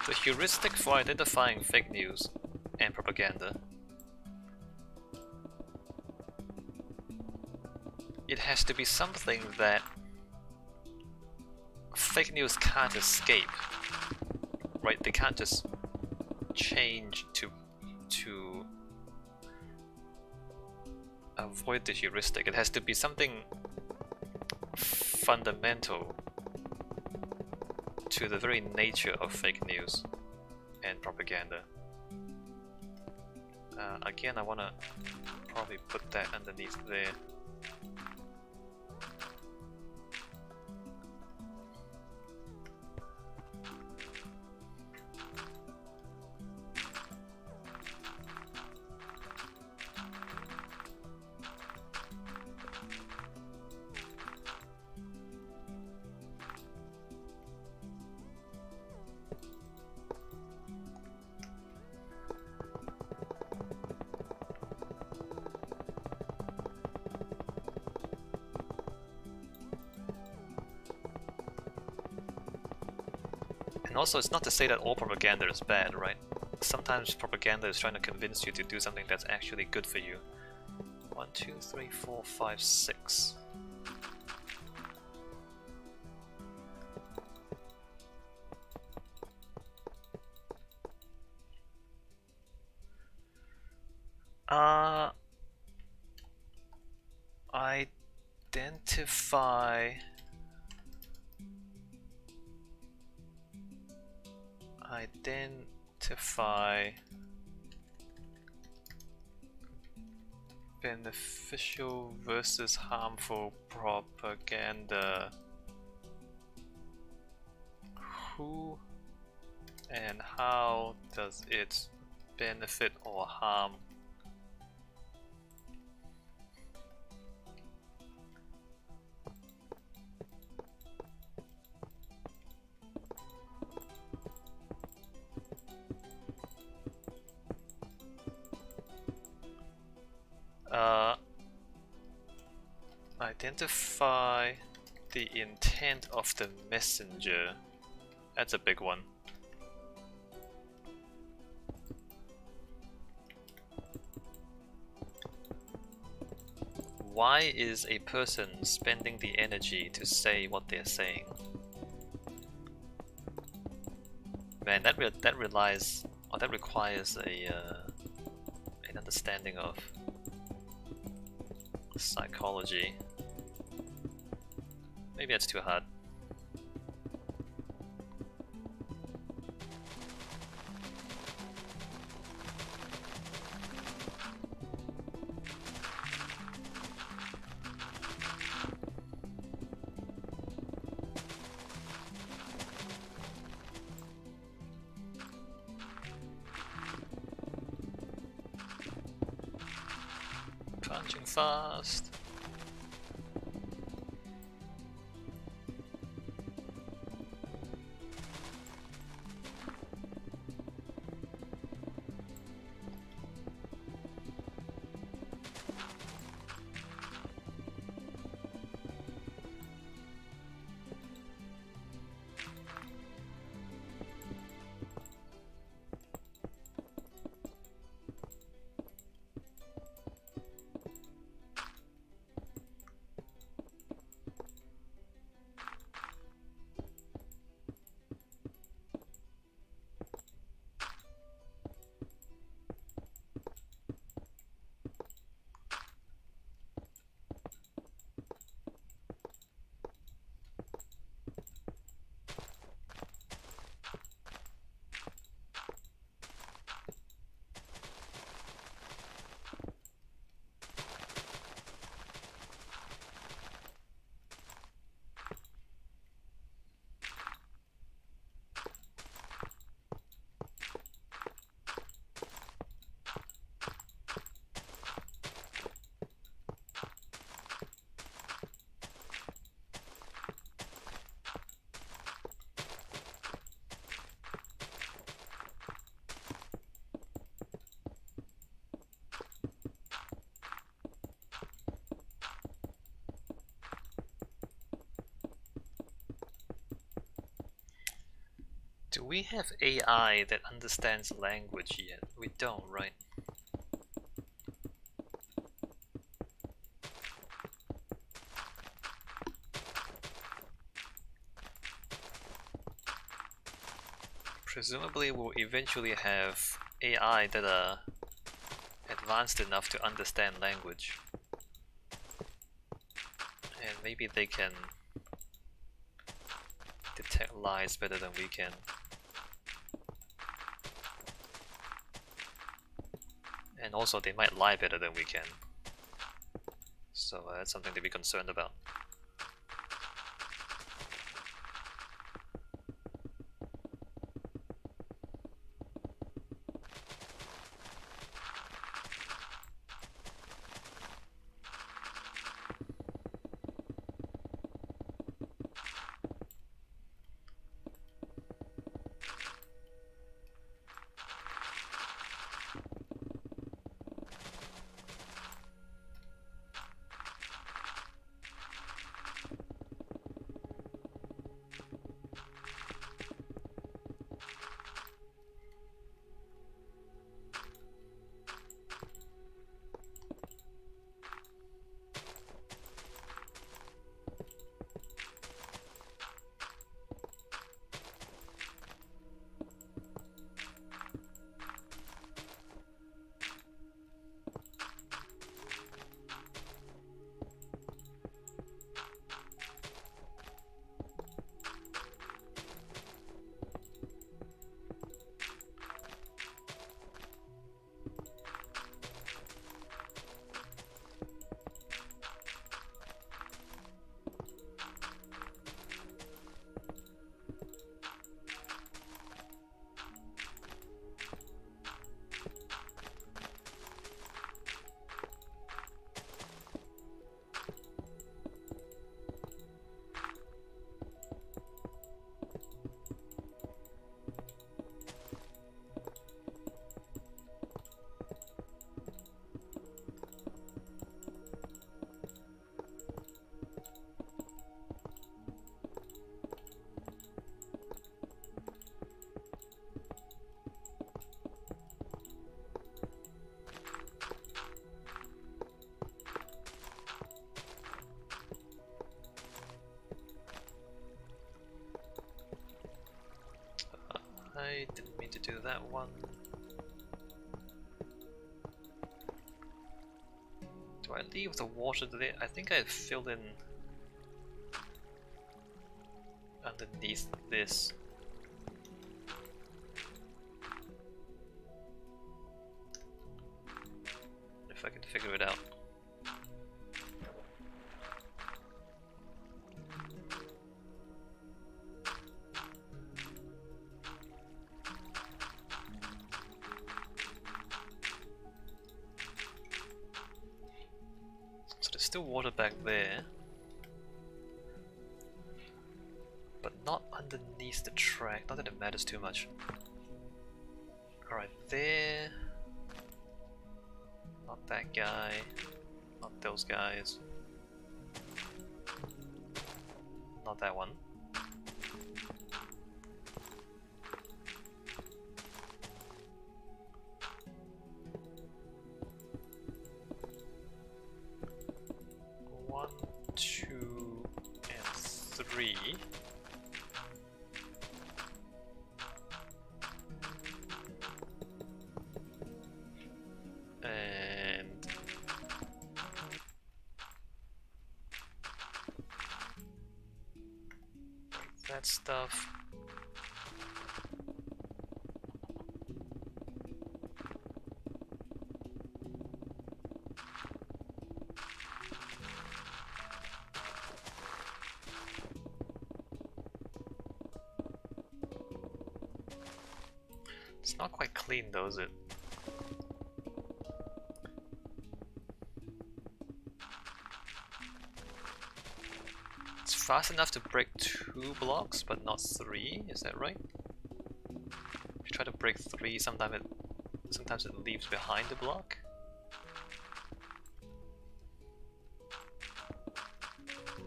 The heuristic for identifying fake news and propaganda. It has to be something that fake news can't escape, right? They can't just change to avoid the heuristic. It has to be something fundamental to the very nature of fake news and propaganda. Again, I want to probably put that underneath there. And also, it's not to say that all propaganda is bad, right? Sometimes propaganda is trying to convince you to do something that's actually good for you. 1, 2, 3, 4, 5, 6. Identify beneficial versus harmful propaganda. Who and how does it benefit or harm? Identify the intent of the messenger. That's a big one. Why is a person spending the energy to say what they're saying? Man, that requires an understanding of psychology. Maybe that's too hard. Punching fast. Do we have AI that understands language yet? We don't, right? Presumably we'll eventually have AI that are advanced enough to understand language. And maybe they can detect lies better than we can. And also they might lie better than we can. So that's something to be concerned about. I didn't mean to do that one. Do I leave the water there? I think I filled in underneath this. If I can figure it out. So there's still water back there, but not underneath the track, not that it matters too much. Alright, there. Not that guy, not those guys. Not that one. One, two, and three. And that stuff. It's not quite clean though, is it? It's fast enough to break 2 blocks, but not 3, is that right? If you try to break 3, sometimes it leaves behind the block.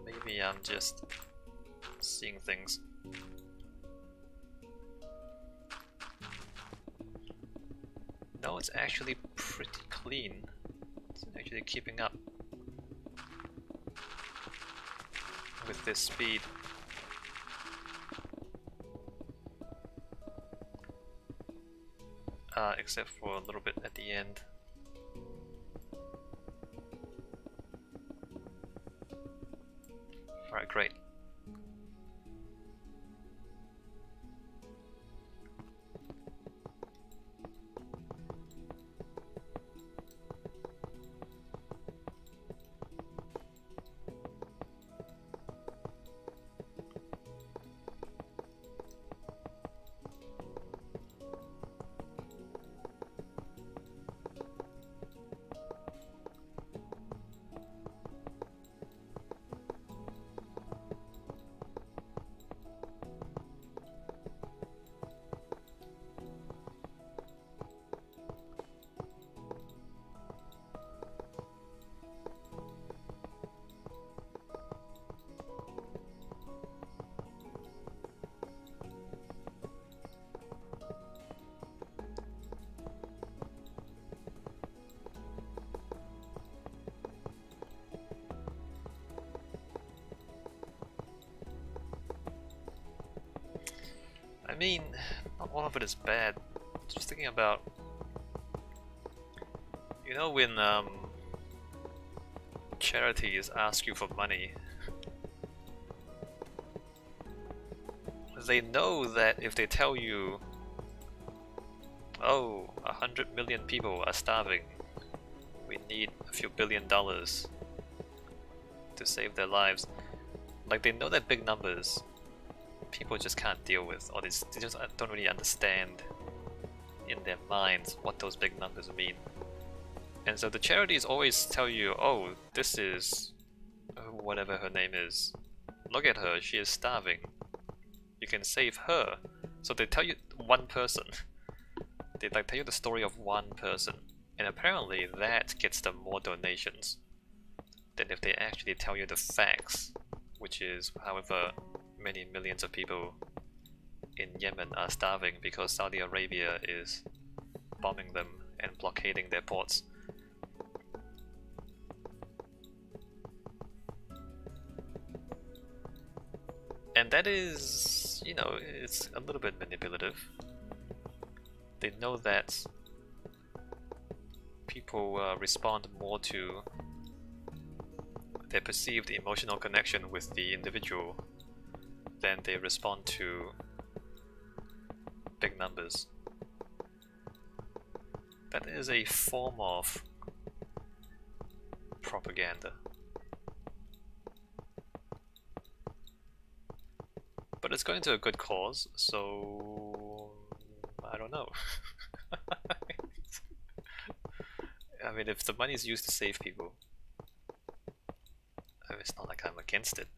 Maybe I'm just seeing things. it's actually pretty clean. It's actually keeping up with this speed. Except for a little bit at the end. Alright, great. I mean, not all of it is bad. Just thinking about, you know, when charities ask you for money, they know that if they tell you, oh, 100 million people are starving, we need a few $billion to save their lives. Like, they know that big numbers people just can't deal with, or they just don't really understand in their minds what those big numbers mean. And so the charities always tell you, oh, this is whatever her name is. Look at her, she is starving. You can save her. So they tell you one person. They like tell you the story of one person. And apparently that gets them more donations than if they actually tell you the facts, which is however many millions of people in Yemen are starving because Saudi Arabia is bombing them and blockading their ports. And that is, you know, it's a little bit manipulative. They know that people respond more to their perceived emotional connection with the individual than they respond to big numbers. That is a form of propaganda. But it's going to a good cause, so I don't know. I mean, if the money is used to save people, I mean, it's not like I'm against it.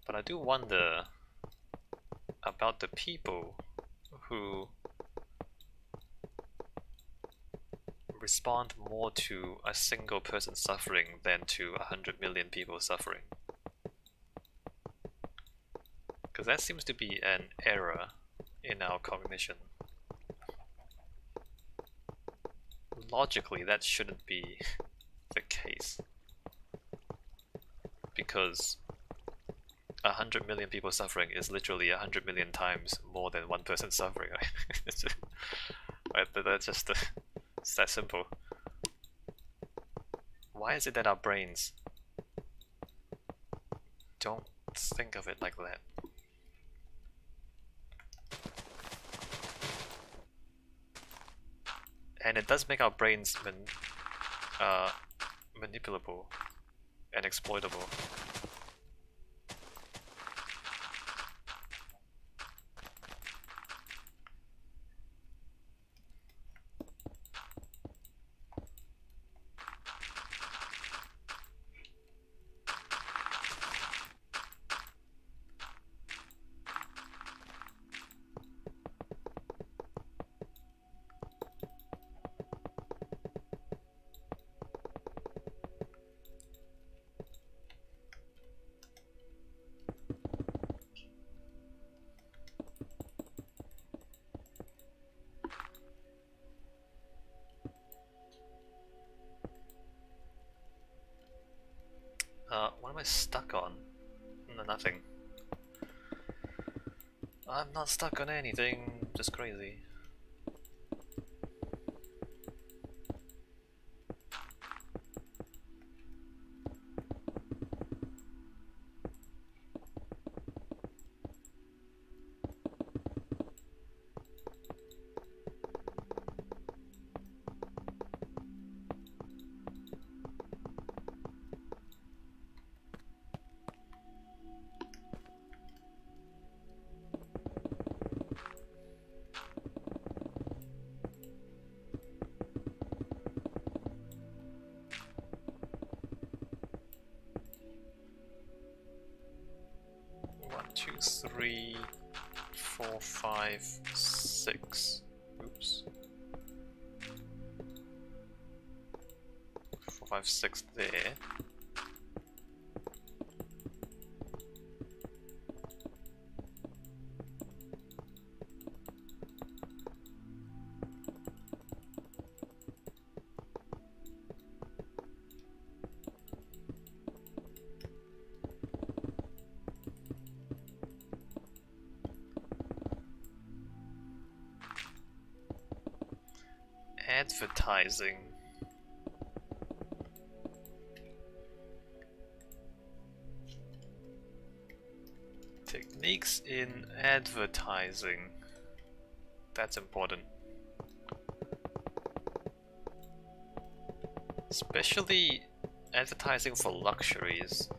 But I do wonder about the people who respond more to a single person suffering than to 100 million people suffering. Because that seems to be an error in our cognition. Logically, that shouldn't be the case. Because 100 million people suffering is literally 100 million times more than one person suffering, right? Right, that's just it's that simple. Why is it that our brains don't think of it like that? And it does make our brains manipulable and exploitable. stuck on? No, nothing. I'm not stuck on anything, just crazy. One, two, three, 4, 5, 6. Oops. 4, 5, 6 there. Advertising. Techniques in advertising. That's important. Especially advertising for luxuries.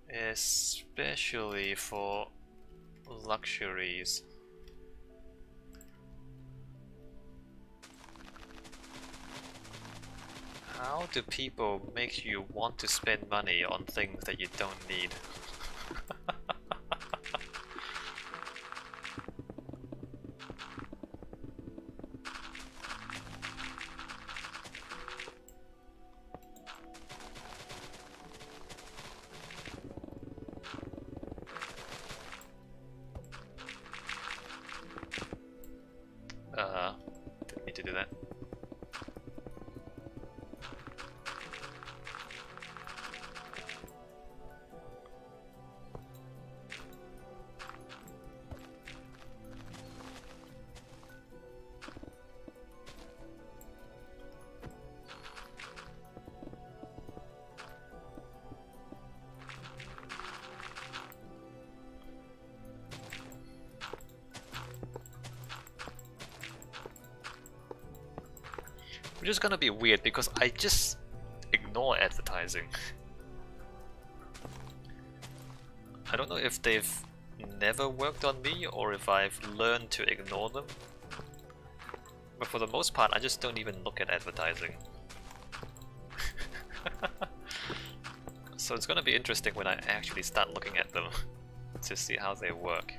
Especially for luxuries. How do people make you want to spend money on things that you don't need? Didn't need to do that. Which is gonna be weird because I just ignore advertising. I don't know if they've never worked on me or if I've learned to ignore them. But for the most part, I just don't even look at advertising. So it's gonna be interesting when I actually start looking at them to see how they work.